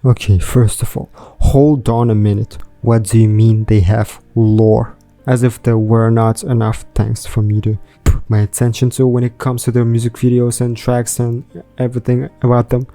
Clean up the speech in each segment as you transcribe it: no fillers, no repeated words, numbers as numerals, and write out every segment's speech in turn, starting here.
Okay, first of all, hold on a minute. What do you mean they have lore? As if there were not enough things for me to put my attention to when it comes to their music videos and tracks and everything about them.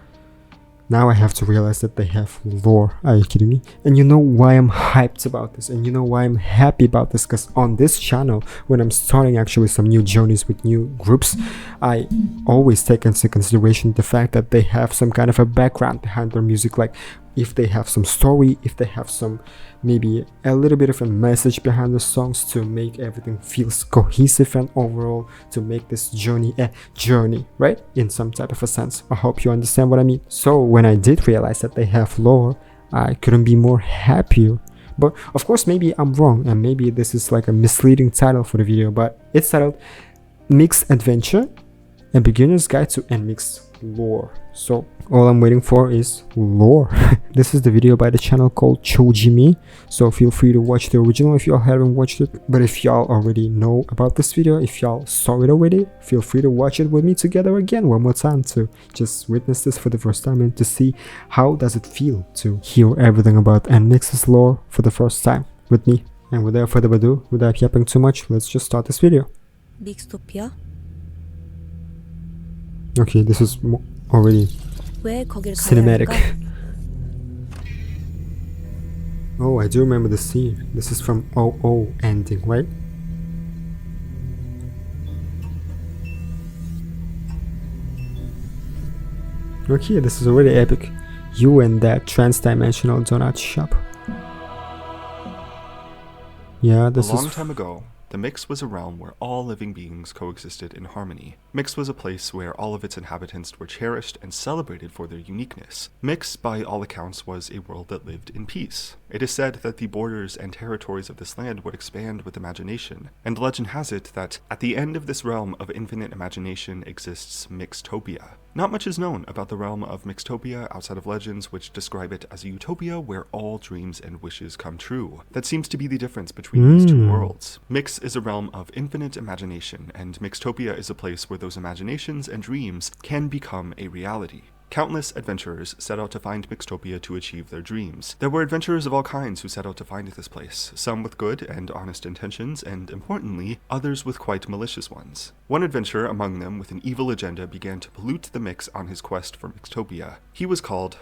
Now I have to realize that they have lore. Are you kidding me? And you know why I'm hyped about this, and you know why I'm happy about this, because on this channel, when I'm starting actually some new journeys with new groups, I always take into consideration the fact that they have some kind of a background behind their music, like if they have some story, if they have some maybe a little bit of a message behind the songs to make everything feels cohesive and overall to make this journey a journey, right? In some type of a sense. I hope you understand what I mean. So when I did realize that they have lore, I couldn't be more happier. But of course, maybe I'm wrong, and maybe this is like a misleading title for the video, but it's titled MIXX Adventure, a beginner's guide to NMIXX lore. So all I'm waiting for is lore. This is the video by the channel called Choujimi, so feel free to watch the original if y'all haven't watched it. But if y'all already know about this video, if y'all saw it already, feel free to watch it with me together again one more time to just witness this for the first time and to see how does it feel to hear everything about NMIXX's lore for the first time with me. And without further ado, without yapping too much, let's just start this video. 믹스토피아? Okay, this is already 왜 거길 가야 cinematic. 할까? Oh, I do remember the scene. This is from OO ending, right? Okay, this is already epic. You and that trans-dimensional donut shop. Yeah, this A long is time ago, the MIXX was a realm where all living beings coexisted in harmony. MIXX was a place where all of its inhabitants were cherished and celebrated for their uniqueness. MIXX, by all accounts, was a world that lived in peace. It is said that the borders and territories of this land would expand with imagination, and legend has it that at the end of this realm of infinite imagination exists MIXXtopia. Not much is known about the realm of MIXXtopia outside of legends which describe it as a utopia where all dreams and wishes come true. That seems to be the difference between these two worlds. MIXX is a realm of infinite imagination, and MIXXtopia is a place where those imaginations and dreams can become a reality. Countless adventurers set out to find MIXXtopia to achieve their dreams. There were adventurers of all kinds who set out to find this place, some with good and honest intentions, and importantly, others with quite malicious ones. One adventurer among them with an evil agenda began to pollute the MIXX on his quest for MIXXtopia. He was called...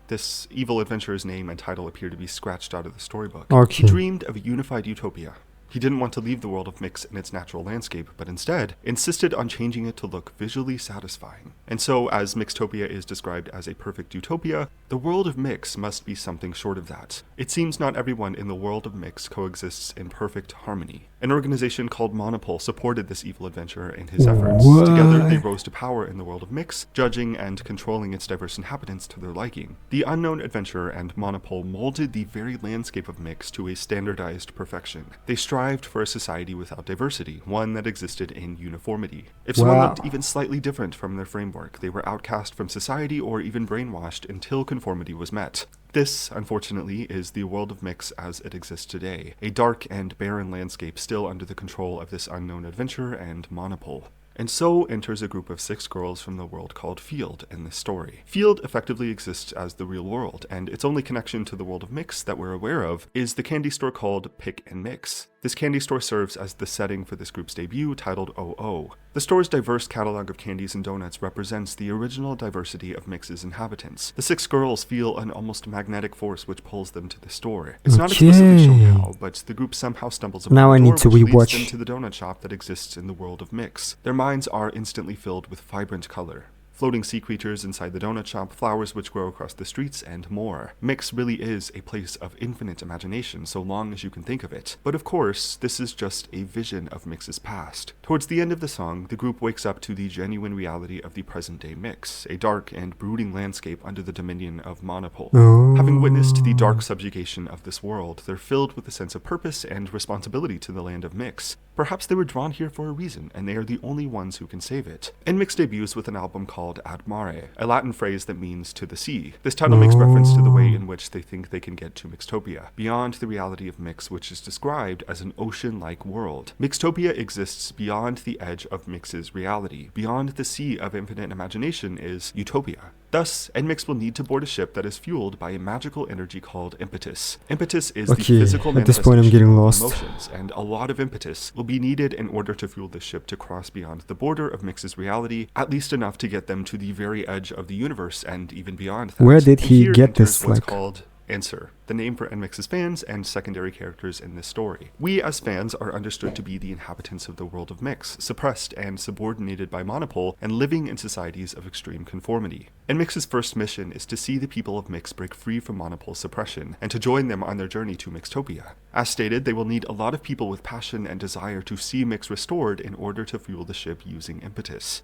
This evil adventurer's name and title appear to be scratched out of the storybook. Okay. He dreamed of a unified utopia. He didn't want to leave the world of MIXX in its natural landscape, but instead insisted on changing it to look visually satisfying. And so, as MIXXtopia is described as a perfect utopia, the world of MIXX must be something short of that. It seems not everyone in the world of MIXX coexists in perfect harmony. An organization called Monopole supported this evil adventurer in his efforts. What? Together, they rose to power in the world of MIXX, judging and controlling its diverse inhabitants to their liking. The unknown adventurer and Monopole molded the very landscape of MIXX to a standardized perfection. They strived for a society without diversity, one that existed in uniformity. If someone Wow. looked even slightly different from their framework, they were outcast from society or even brainwashed until conformity was met. This, unfortunately, is the world of MIXX as it exists today, a dark and barren landscape still under the control of this unknown adventurer and Monopole. And so enters a group of 6 girls from the world called Field in this story. Field effectively exists as the real world, and its only connection to the world of MIXX that we're aware of is the candy store called Pick and Mix. This candy store serves as the setting for this group's debut, titled OO. The store's diverse catalog of candies and donuts represents the original diversity of MIXX's inhabitants. The 6 girls feel an almost magnetic force which pulls them to the store. It's not explicitly shown how, but the group somehow stumbles upon Now a I door need to which leads rewatch. them to the donut shop that exists in the world of MIXX. Their minds are instantly filled with vibrant color. Floating sea creatures inside the donut shop, flowers which grow across the streets, and more. MIXX really is a place of infinite imagination, so long as you can think of it. But of course, this is just a vision of MIXX's past. Towards the end of the song, the group wakes up to the genuine reality of the present-day MIXX, a dark and brooding landscape under the dominion of Monopole. Oh. Having witnessed the dark subjugation of this world, they're filled with a sense of purpose and responsibility to the land of MIXX. Perhaps they were drawn here for a reason, and they are the only ones who can save it. NMIXX debuts with an album called Ad Mare, a Latin phrase that means to the sea. This title makes reference to the way in which they think they can get to MIXXtopia, beyond the reality of MIXX, which is described as an ocean-like world. MIXXtopia exists beyond the edge of MIXX's reality. Beyond the sea of infinite imagination is utopia. Thus, NMIXX will need to board a ship that is fueled by a magical energy called impetus. Impetus is the Okay, physical at this point I'm manifestation getting of lost. emotions, and a lot of impetus will be needed in order to fuel the ship to cross beyond the border of MIXX's reality, at least enough to get them to the very edge of the universe and even beyond that. Where did And he here get enters this, what's like... called Answer, the name for NMIXX's fans and secondary characters in this story. We as fans are understood to be the inhabitants of the world of MIXX, suppressed and subordinated by Monopole and living in societies of extreme conformity. NMIXX's first mission is to see the people of MIXX break free from Monopole's suppression and to join them on their journey to MIXXtopia. As stated, they will need a lot of people with passion and desire to see MIXX restored in order to fuel the ship using impetus.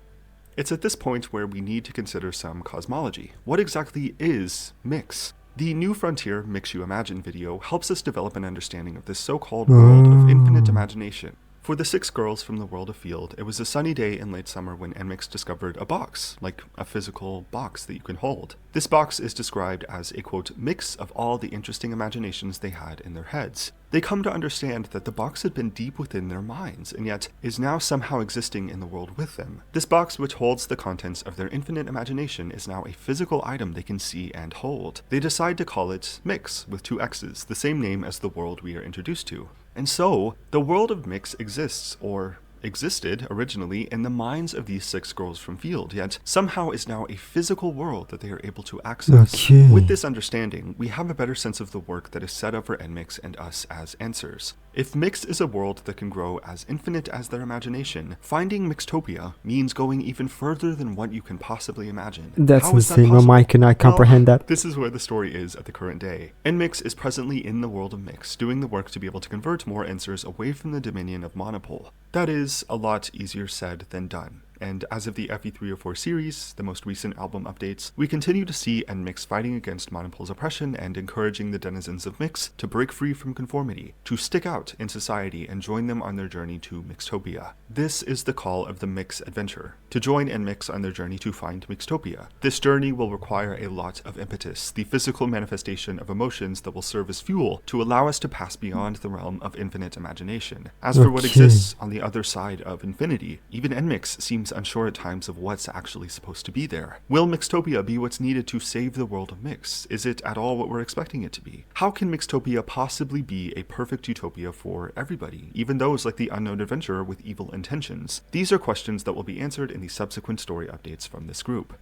It's at this point where we need to consider some cosmology. What exactly is MIXX? The New Frontier Mix You Imagine video helps us develop an understanding of this so-called world of infinite imagination. For the 6 girls from the world of Field, it was a sunny day in late summer when NMIXX discovered a box, like a physical box that you can hold. This box is described as a, quote, mix of all the interesting imaginations they had in their heads. They come to understand that the box had been deep within their minds, and yet is now somehow existing in the world with them. This box, which holds the contents of their infinite imagination, is now a physical item they can see and hold. They decide to call it MIXX, with 2 X's, the same name as the world we are introduced to. And so, the world of MIXX exists, or existed originally in the minds of these 6 girls from Field, yet somehow is now a physical world that they are able to access. Okay. With this understanding, we have a better sense of the work that is set up for NMIXX and us as answers. If MIXX is a world that can grow as infinite as their imagination, finding MIXXtopia means going even further than what you can possibly imagine. That's How is that insane. My possible? mind cannot comprehend that. This is where the story is at the current day. NMIXX is presently in the world of MIXX, doing the work to be able to convert more answers away from the dominion of Monopole. That is a lot easier said than done. And as of the FE304 series, the most recent album updates, we continue to see NMIXX fighting against Monopole's oppression and encouraging the denizens of MIXX to break free from conformity, to stick out in society and join them on their journey to MIXXtopia. This is the call of the MIXX adventure, to join NMIXX on their journey to find MIXXtopia. This journey will require a lot of impetus, the physical manifestation of emotions that will serve as fuel to allow us to pass beyond the realm of infinite imagination. As for what exists on the other side of infinity, even NMIXX seems unsure at times of what's actually supposed to be there. Will MIXXtopia be what's needed to save the world of MIXX? Is it at all what we're expecting it to be? How can MIXXtopia possibly be a perfect utopia for everybody, even those like the unknown adventurer with evil intentions? These are questions that will be answered in the subsequent story updates from this group.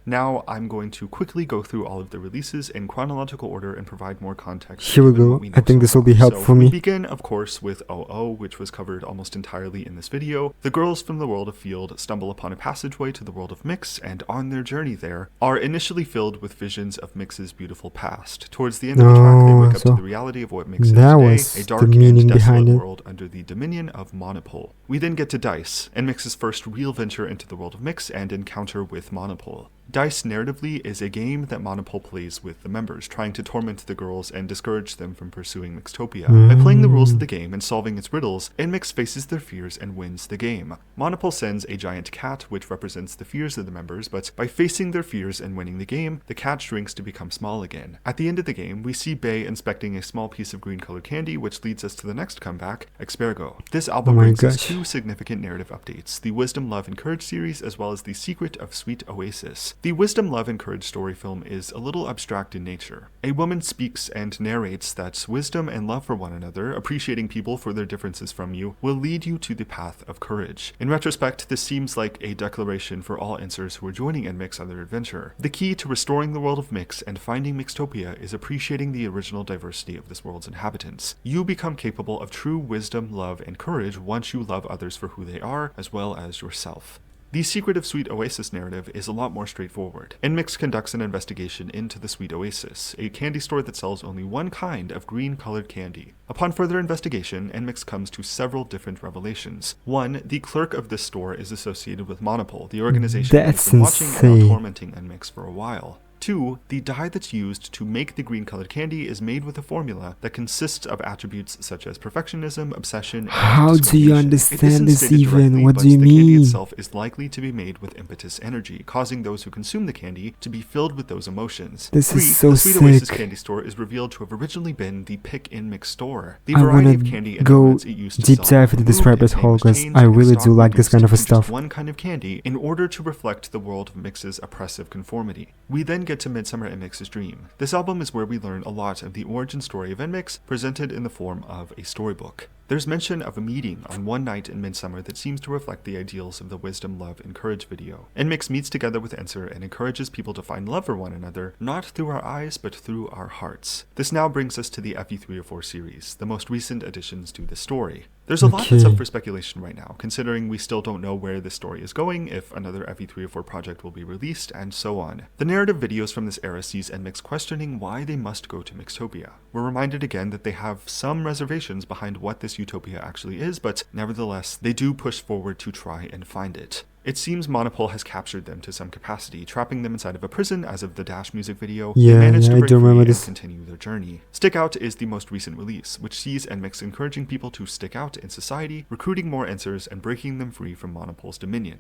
Now, I'm going to quickly go through all of the releases in chronological order and provide more context. Here we go. I think this will be helpful for me. We begin, of course, with OO, which was covered almost entirely in this video. The girls from the world of Field stumble upon a passageway to the world of MIXX, and on their journey there, are initially filled with visions of MIXX's beautiful past. Towards the end of the track, they wake up to the reality of what MIXX is today, a dark and desolate world under the dominion of Monopole. We then get to Dice, and MIXX's first real venture into the world of MIXX and encounter with Monopole. Dice narratively is a game that Monopole plays with the members, trying to torment the girls and discourage them from pursuing MIXXtopia. By playing the rules of the game and solving its riddles, NMIXX faces their fears and wins the game. Monopole sends a giant cat, which represents the fears of the members, but by facing their fears and winning the game, the cat shrinks to become small again. At the end of the game, we see Bae inspecting a small piece of green-colored candy, which leads us to the next comeback, Expergo. This album brings us 2 significant narrative updates, the Wisdom, Love, and Courage series, as well as the Secret of Sweet Oasis. The Wisdom, Love, and Courage story film is a little abstract in nature. A woman speaks and narrates that wisdom and love for one another, appreciating people for their differences from you, will lead you to the path of courage. In retrospect, this seems like a declaration for all answers who are joining NMIXX on their adventure. The key to restoring the world of MIXX and finding MIXXtopia is appreciating the original diversity of this world's inhabitants. You become capable of true wisdom, love, and courage once you love others for who they are, as well as yourself. The Secret of Sweet Oasis narrative is a lot more straightforward. NMIXX conducts an investigation into the Sweet Oasis, a candy store that sells only one kind of green-colored candy. Upon further investigation, NMIXX comes to several different revelations. 1. The clerk of this store is associated with Monopole, the organization that has been watching and tormenting NMIXX for a while. 2. The dye that's used to make the green colored candy is made with a formula that consists of attributes such as perfectionism, obsession, and How do you discrimination. It understand isn't this stated even? directly, What but do you the candy mean? itself is likely to be made with impetus energy, causing those who consume the candy to be filled with those emotions. This 3. is so the Sweet Oasis sick. candy store is revealed to have originally been the Pick NMIXX store. The I variety wanna of candy and go donuts it used to deep sell dive into this removed, rabbit its name hole was 'cause changed, I and its really stock do like this reduced kind of to just stuff. one kind of candy in order to reflect the world of MIXX's oppressive conformity. We then get to Midsummer NMIXX's Dream. This album is where we learn a lot of the origin story of NMIXX presented in the form of a storybook. There's mention of a meeting on one night in Midsummer that seems to reflect the ideals of the Wisdom, Love, and Courage video. NMIXX meets together with Enser and encourages people to find love for one another, not through our eyes, but through our hearts. This now brings us to the FE304 series, the most recent additions to the story. There's a lot that's up Okay. for speculation right now, considering we still don't know where this story is going, if another FE304 project will be released, and so on. The narrative videos from this era sees NMIXX questioning why they must go to Mixtopia. We're reminded again that they have some reservations behind what this utopia actually is, but nevertheless, they do push forward to try and find it. It seems Monopole has captured them to some capacity, trapping them inside of a prison as of the Dash music video. Yeah, they manage yeah, to I break do free remember and this. continue their journey. Stick Out is the most recent release, which sees NMIXX encouraging people to stick out in society, recruiting more Ensers, and breaking them free from Monopole's dominion.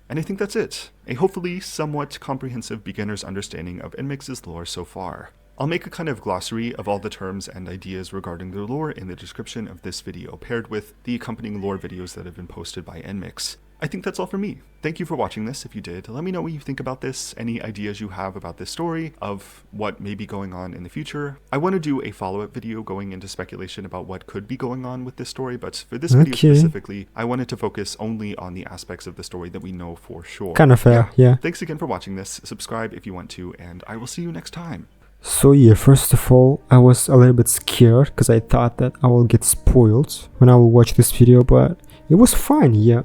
And I think that's it. A hopefully somewhat comprehensive beginner's understanding of NMIXX's lore so far. I'll make a kind of glossary of all the terms and ideas regarding their lore in the description of this video, paired with the accompanying lore videos that have been posted by NMIXX. I think that's all for me. Thank you for watching this. If you did, let me know what you think about this, any ideas you have about this story, of what may be going on in the future. I want to do a follow-up video going into speculation about what could be going on with this story, but for this video Okay. specifically, I wanted to focus only on the aspects of the story that we know for sure. Kind of fair, yeah. Thanks again for watching this. Subscribe if you want to, and I will see you next time. So yeah, first of all, I was a little bit scared because I thought that I will get spoiled when I will watch this video, but it was fine, yeah.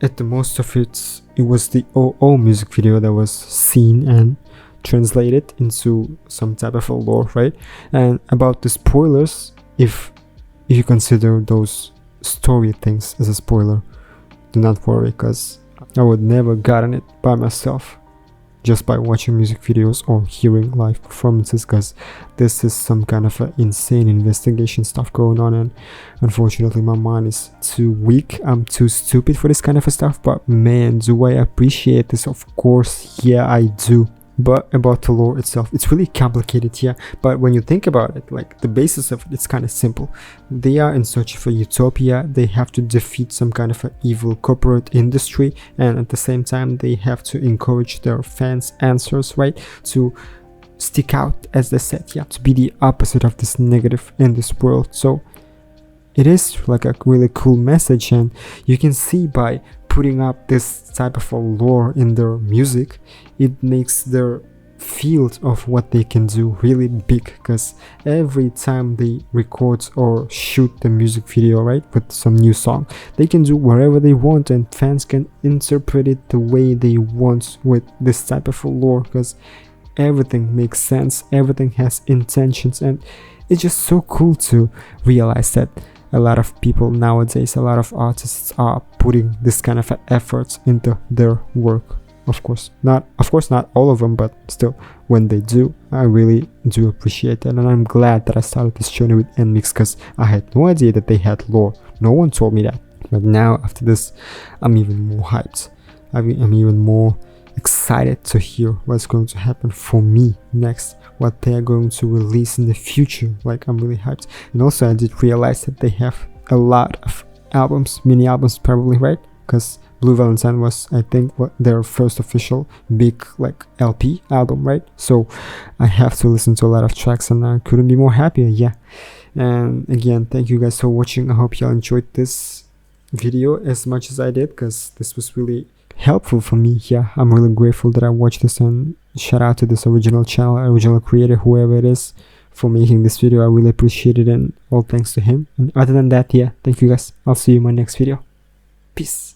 At the most of it, it was the OO music video that was seen and translated into some type of a lore, right? And about the spoilers, if you consider those story things as a spoiler, do not worry, because I would never gotten it by myself just by watching music videos or hearing live performances, because this is some kind of a insane investigation stuff going on, and unfortunately my mind is too weak. I'm too stupid for this kind of stuff, but man, do I appreciate this? Of course, yeah, I do. But about the lore itself, it's really complicated, yeah, but when you think about it, like the basis of it, it's kind of simple. They are in search of a utopia. They have to defeat some kind of an evil corporate industry, and at the same time they have to encourage their fans, answers, right, to stick out, as they said, yeah, to be the opposite of this negative in this world. So it is like a really cool message, and you can see by putting up this type of a lore in their music, it makes their field of what they can do really big, because every time they record or shoot the music video, right, with some new song, they can do whatever they want and fans can interpret it the way they want with this type of a lore, because everything makes sense, everything has intentions, and it's just so cool to realize that a lot of people nowadays, a lot of artists are putting this kind of efforts into their work. Of course not all of them, but still, when they do, I really do appreciate that, and I'm glad that I started this journey with NMIXX, because I had no idea that they had lore. No one told me that, but now after this, I'm even more hyped. I'm even more excited to hear what's going to happen for me next, what they are going to release in the future. Like, I'm really hyped. And also I did realize that they have a lot of albums, mini albums probably, right? Because Blue Valentine was, I think, their first official big like LP album, right? So I have to listen to a lot of tracks, and I couldn't be more happier, yeah. And again, thank you guys for watching. I hope y'all enjoyed this video as much as I did, because this was really helpful for me. Yeah, I'm really grateful that I watched this, and shout out to this original channel, original creator, whoever it is, for making this video. I really appreciate it, and all thanks to him. And other than that, yeah, thank you guys. I'll see you in my next video. Peace.